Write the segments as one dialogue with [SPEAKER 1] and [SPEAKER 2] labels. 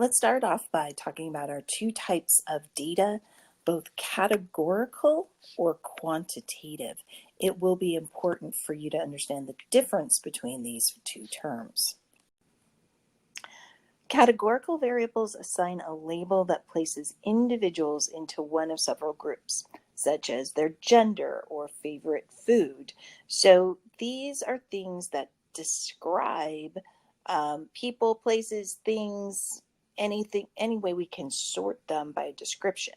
[SPEAKER 1] Let's start off by talking about our two types of data, both categorical or quantitative. It will be important for you to understand the difference between these two terms. Categorical variables assign a label that places individuals into one of several groups, such as their gender or favorite food. So these are things that describe people, places, things, anything, any way we can sort them by description.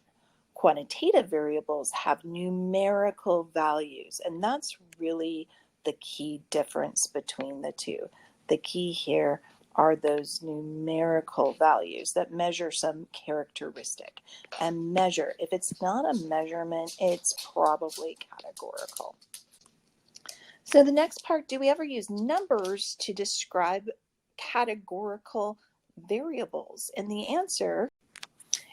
[SPEAKER 1] Quantitative variables have numerical values, and that's really the key difference between the two. The key here are those numerical values that measure some characteristic. And measure, if it's not a measurement, it's probably categorical. So the next part, do we ever use numbers to describe categorical variables? And the answer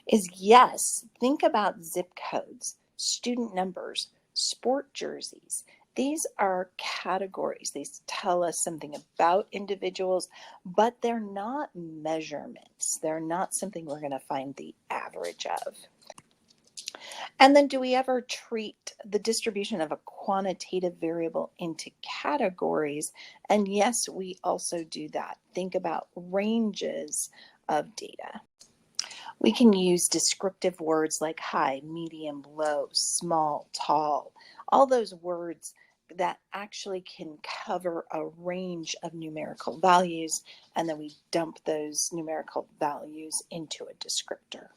[SPEAKER 1] is yes. Think about zip codes, student numbers, sport jerseys. These are categories. They tell us something about individuals, but they're not measurements. They're not something we're going to find the average of. And then do we ever treat the distribution of a quantitative variable into categories? And yes, we also do that. Think about ranges of data. We can use descriptive words like high, medium, low, small, tall, all those words that actually can cover a range of numerical values, and then we dump those numerical values into a descriptor.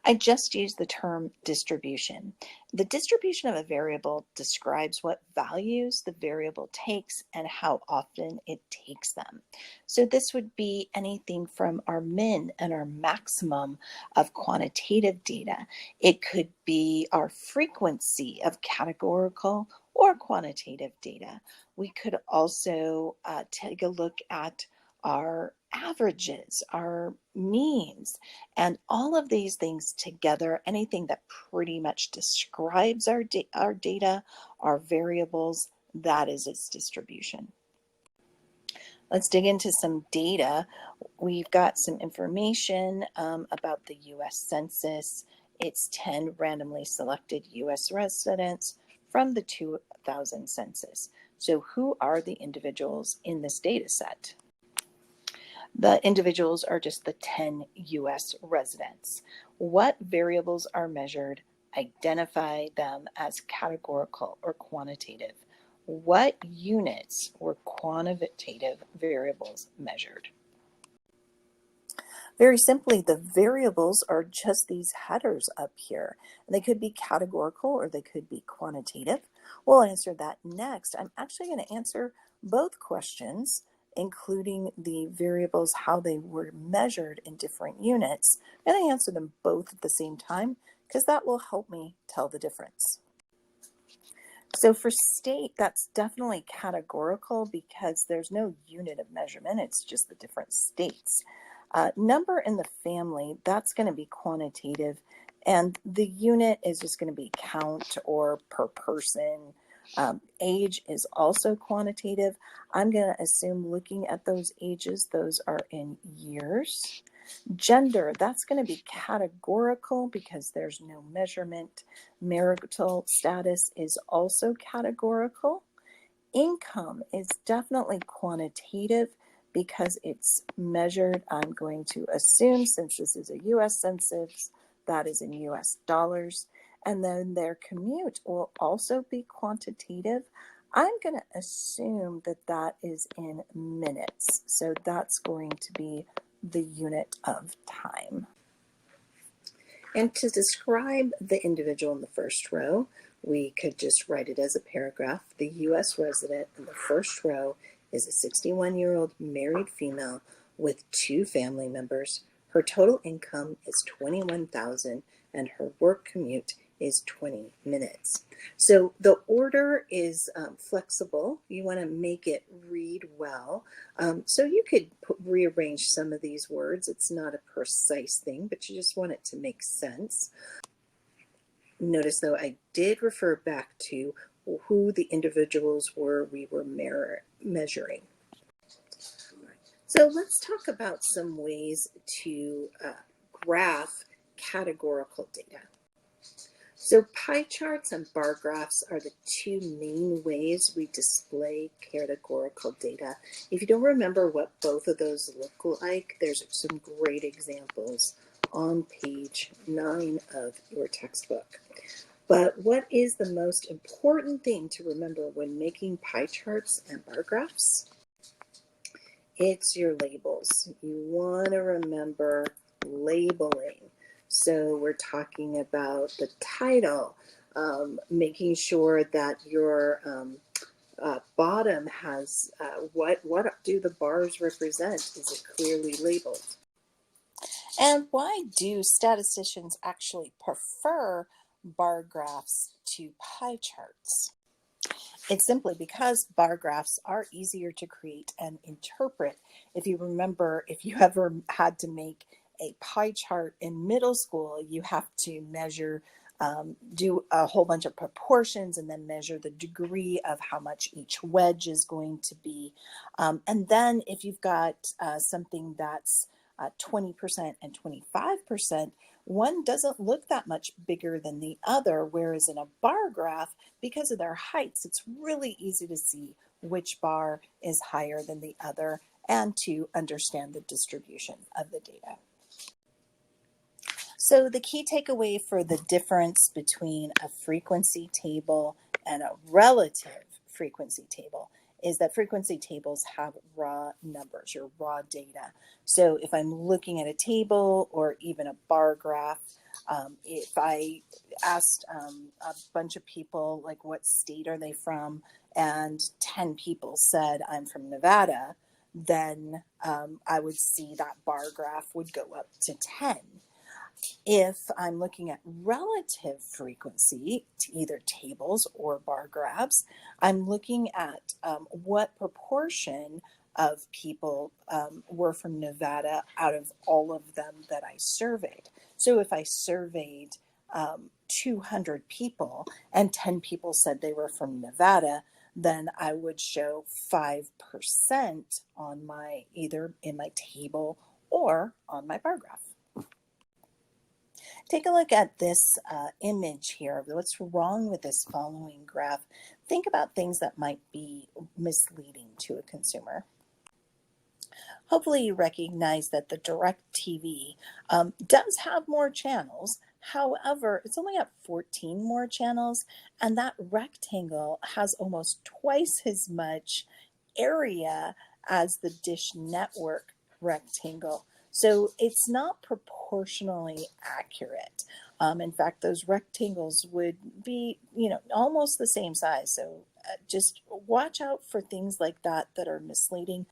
[SPEAKER 1] I just used the term distribution. The distribution of a variable describes what values the variable takes and how often it takes them. So this would be anything from our min and our maximum of quantitative data. It could be our frequency of categorical or quantitative data. We could also take a look at our averages, our means, and all of these things together, anything that pretty much describes our data, our variables, that is its distribution. Let's dig into some data. We've got some information about the U.S. Census. It's 10 randomly selected U.S. residents from the 2000 census. So who are the individuals in this data set? The individuals are just the 10 U.S. residents. What variables are measured? Identify them as categorical or quantitative. What units were quantitative variables measured? Very simply, the variables are just these headers up here. They could be categorical or they could be quantitative. We'll answer that next. I'm actually going to answer both questions, including the variables, how they were measured in different units. And I answer them both at the same time because that will help me tell the difference. So for state, that's definitely categorical because there's no unit of measurement. It's just the different states. Number in the family, that's going to be quantitative. And the unit is just going to be count or per person. Age is also quantitative. I'm going to assume looking at those ages, those are in years. Gender, that's going to be categorical because there's no measurement. Marital status is also categorical. Income is definitely quantitative because it's measured. I'm going to assume, since this is a U.S. census, that is in U.S. dollars. And then their commute will also be quantitative. I'm going to assume that that is in minutes. So that's going to be the unit of time. And to describe the individual in the first row, we could just write it as a paragraph. The U.S. resident in the first row is a 61-year-old married female with 2 family members. Her total income is $21,000 and her work commute is 20 minutes. So the order is flexible. You want to make it read well. So you could rearrange some of these words. It's not a precise thing, but you just want it to make sense. Notice, though, I did refer back to who the individuals were we were measuring. So let's talk about some ways to graph categorical data. So pie charts and bar graphs are the two main ways we display categorical data. If you don't remember what both of those look like, there's some great examples on page 9 of your textbook. But what is the most important thing to remember when making pie charts and bar graphs? It's your labels. You want to remember labeling. So we're talking about the title, making sure that your bottom has what do the bars represent? Is it clearly labeled? And why do statisticians actually prefer bar graphs to pie charts? It's simply because bar graphs are easier to create and interpret. If you remember, if you ever had to make a pie chart in middle school, you have to measure, do a whole bunch of proportions and then measure the degree of how much each wedge is going to be. And then if you've got something that's 20% and 25%, one doesn't look that much bigger than the other, whereas in a bar graph, because of their heights, it's really easy to see which bar is higher than the other and to understand the distribution of the data. So the key takeaway for the difference between a frequency table and a relative frequency table is that frequency tables have raw numbers or raw data. So if I'm looking at a table or even a bar graph, if I asked a bunch of people, like, what state are they from, and 10 people said, I'm from Nevada, then I would see that bar graph would go up to 10. If I'm looking at relative frequency to either tables or bar graphs, I'm looking at what proportion of people were from Nevada out of all of them that I surveyed. So if I surveyed 200 people and 10 people said they were from Nevada, then I would show 5% on my, either in my table or on my bar graph. Take a look at this image here. What's wrong with this following graph? Think about things that might be misleading to a consumer. Hopefully you recognize that the DirecTV does have more channels. However, it's only got 14 more channels, and that rectangle has almost twice as much area as the Dish Network rectangle. So it's not proportionally accurate. In fact, those rectangles would be, almost the same size. So just watch out for things like that that are misleading.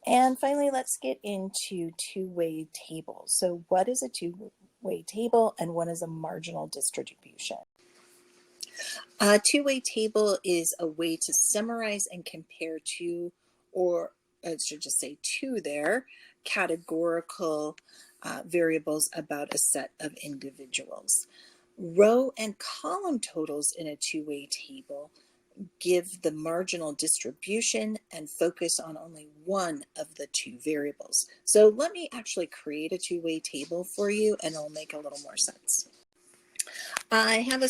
[SPEAKER 1] And finally, let's get into two-way tables. So what is a two-way table and what is a marginal distribution? A two-way table is a way to summarize and compare two, or I should just say two there, categorical variables about a set of individuals. Row and column totals in a two-way table give the marginal distribution and focus on only one of the two variables. So let me actually create a two-way table for you and it'll make a little more sense. I have a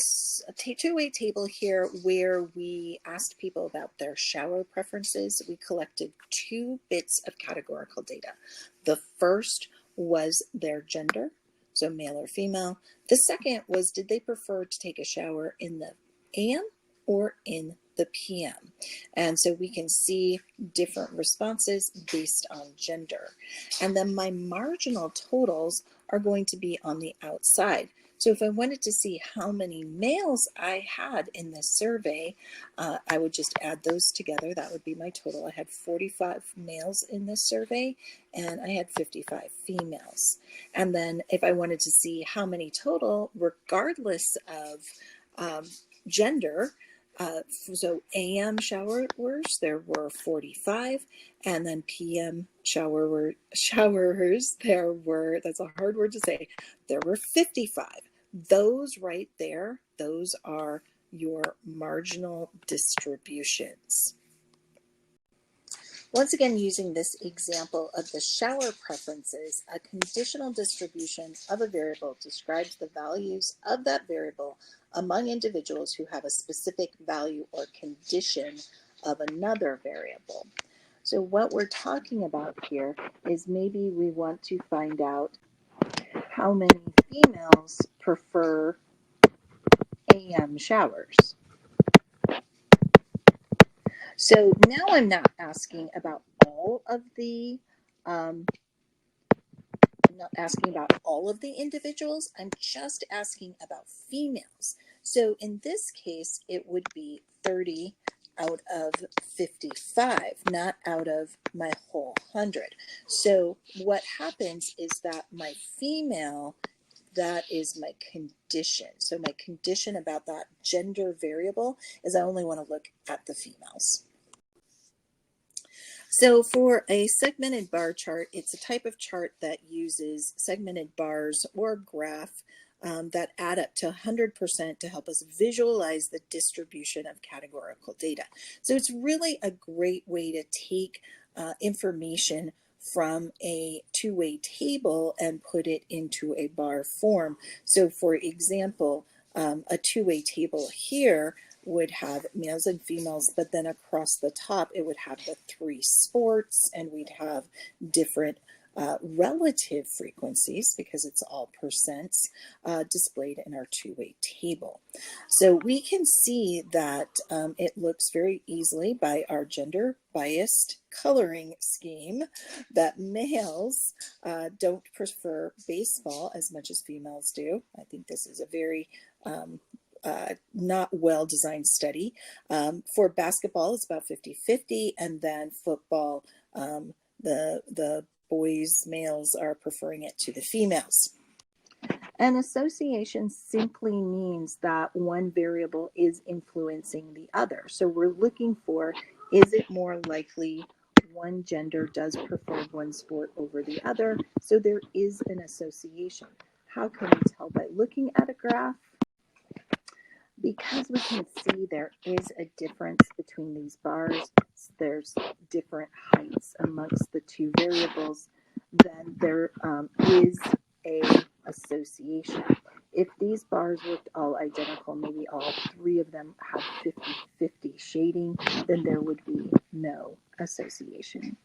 [SPEAKER 1] two-way table here where we asked people about their shower preferences. We collected 2 bits of categorical data. The first was their gender, so male or female. The second was, did they prefer to take a shower in the AM or in the PM? And so we can see different responses based on gender. And then my marginal totals are going to be on the outside. So if I wanted to see how many males I had in this survey, I would just add those together. That would be my total. I had 45 males in this survey and I had 55 females. And then if I wanted to see how many total, regardless of gender, so AM showerers, there were 45, and then PM showerers, there were, that's a hard word to say, there were 55. Those right there, those are your marginal distributions. Once again, using this example of the shower preferences, a conditional distribution of a variable describes the values of that variable among individuals who have a specific value or condition of another variable. So what we're talking about here is maybe we want to find out how many females prefer AM showers. So now I'm not asking about all of the I'm not asking about all of the individuals. I'm just asking about females. So in this case, it would be 30 out of 55, not out of my whole 100. So what happens is that my female, that is my condition. So my condition about that gender variable is I only want to look at the females. So for a segmented bar chart, it's a type of chart that uses segmented bars or graph that add up to 100% to help us visualize the distribution of categorical data. So it's really a great way to take information from a two-way table and put it into a bar form. So for example, a two-way table here would have males and females, but then across the top it would have the 3 sports, and we'd have different relative frequencies because it's all percents displayed in our two-way table. So we can see that it looks very easily by our gender biased coloring scheme that males don't prefer baseball as much as females do. I think this is a very not well designed study. For basketball, it's about 50-50, and then football, the boys, males are preferring it to the females. An association simply means that one variable is influencing the other. So we're looking for, is it more likely one gender does prefer one sport over the other? So there is an association. How can we tell by looking at a graph? Because we can see there is a difference between these bars, there's different heights amongst the two variables, then there is a association. If these bars looked all identical, maybe all 3 of them have 50-50 shading, then there would be no association.